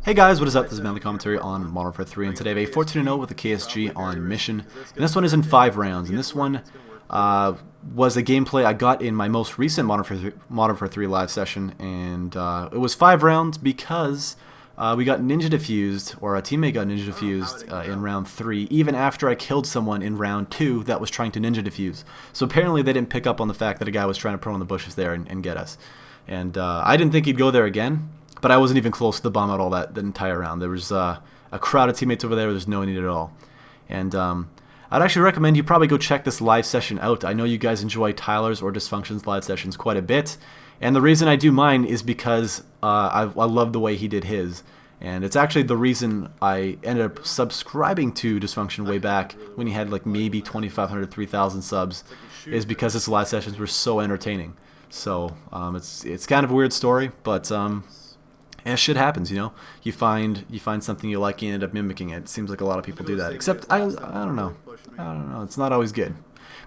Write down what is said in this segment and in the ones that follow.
Hey guys, what is up? This is Manly Commentary on Modern Warfare 3, and today I have a 14-0 with a KSG on mission. And this one is in 5 rounds, and this one was a gameplay I got in my most recent Modern Warfare 3 live session, and it was 5 rounds because we got ninja defused, or a teammate got ninja defused in round 3, even after I killed someone in round 2 that was trying to ninja defuse. So apparently they didn't pick up on the fact that a guy was trying to prone in the bushes there and get us. And I didn't think he'd go there again. But I wasn't even close to the bomb at all that entire round. There was a crowd of teammates over there. There's no need at all. And I'd actually recommend you probably go check this live session out. I know you guys enjoy Tyler's or Dysfunction's live sessions quite a bit. And the reason I do mine is because I love the way he did his. And it's actually the reason I ended up subscribing to Dysfunction way back when he had like maybe 2,500, 3,000 subs, is because his live sessions were so entertaining. So it's kind of a weird story, but yeah, shit happens, you know. You find something you like, you end up mimicking it. It seems like a lot of people do that. Except I don't know. It's not always good.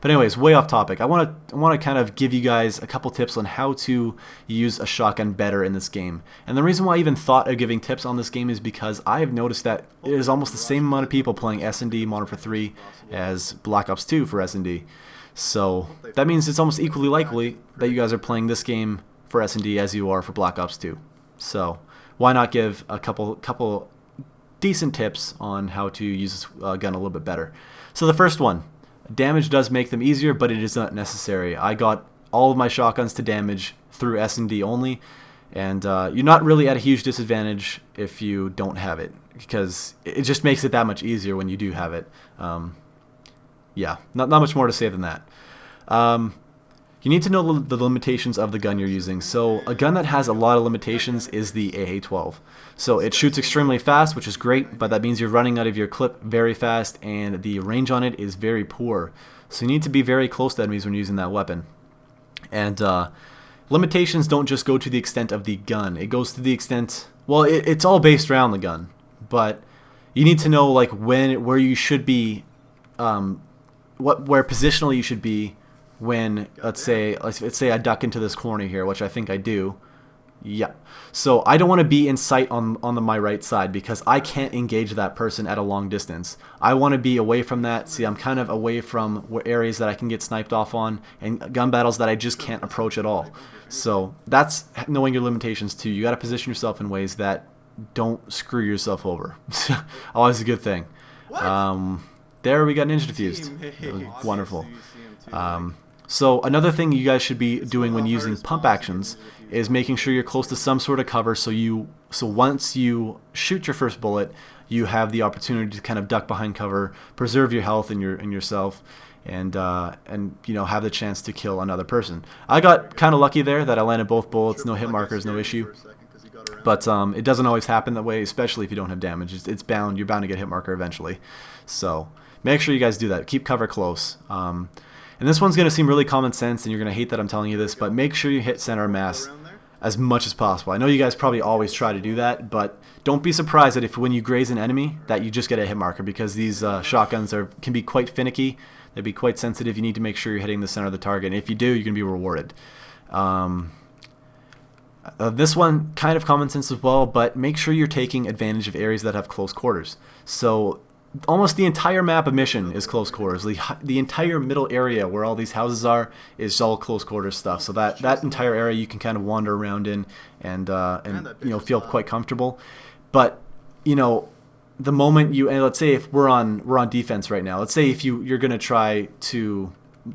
But anyways, way off topic. I want to kind of give you guys a couple tips on how to use a shotgun better in this game. And the reason why I even thought of giving tips on this game is because I have noticed that there's almost the same amount of people playing S&D Modern Warfare 3 as Black Ops 2 for S&D. So that means it's almost equally likely that you guys are playing this game for S&D as you are for Black Ops 2. So why not give a couple decent tips on how to use this gun a little bit better. So the first one, damage does make them easier, but it is not necessary. I got all of my shotguns to damage through S&D only, and you're not really at a huge disadvantage if you don't have it, because it just makes it that much easier when you do have it. Yeah, not much more to say than that. You need to know the limitations of the gun you're using. So a gun that has a lot of limitations is the AA-12. So it shoots extremely fast, which is great, but that means you're running out of your clip very fast, and the range on it is very poor. So you need to be very close to enemies when using that weapon. And limitations don't just go to the extent of the gun. It goes to the extent, well, it's all based around the gun, but you need to know like where you should be, where positionally you should be. When let's say I duck into this corner here, which I think I do. Yeah. So I don't want to be in sight on my right side because I can't engage that person at a long distance. I want to be away from that. See, I'm kind of away from areas that I can get sniped off on and gun battles that I just can't approach at all. So that's knowing your limitations too. You got to position yourself in ways that don't screw yourself over. Always a good thing. There we got ninja defused. Wonderful. So another thing you guys should be doing when using pump actions is making sure you're close to some sort of cover, so once you shoot your first bullet, you have the opportunity to kind of duck behind cover, preserve your health and yourself, and you know, have the chance to kill another person. I got kind of lucky there that I landed both bullets, no hit markers, no issue. But it doesn't always happen that way, especially if you don't have damage. You're bound to get hit marker eventually. So make sure you guys do that. Keep cover close. And this one's going to seem really common sense, and you're going to hate that I'm telling you this, but make sure you hit center of mass as much as possible. I know you guys probably always try to do that, but don't be surprised that if when you graze an enemy that you just get a hit marker, because these shotguns can be quite finicky. They'd be quite sensitive. You need to make sure you're hitting the center of the target, and if you do, you're going to be rewarded. This one, kind of common sense as well, but make sure you're taking advantage of areas that have close quarters. So almost the entire map of mission is close quarters. The entire middle area where all these houses are is all close quarters stuff. So that entire area you can kind of wander around in and you know, feel quite comfortable. But you know, the moment and let's say if we're on defense right now, let's say if you're gonna try to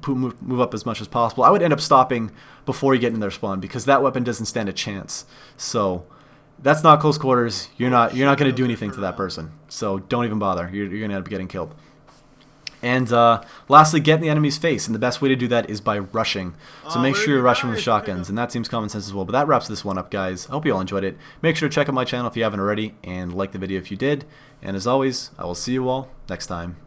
move up as much as possible, I would end up stopping before you get in their spawn because that weapon doesn't stand a chance. So that's not close quarters. You're not going to do anything to that person. So don't even bother. You're going to end up getting killed. And lastly, get in the enemy's face. And the best way to do that is by rushing. So make sure you're rushing with shotguns. And that seems common sense as well. But that wraps this one up, guys. I hope you all enjoyed it. Make sure to check out my channel if you haven't already. And like the video if you did. And as always, I will see you all next time.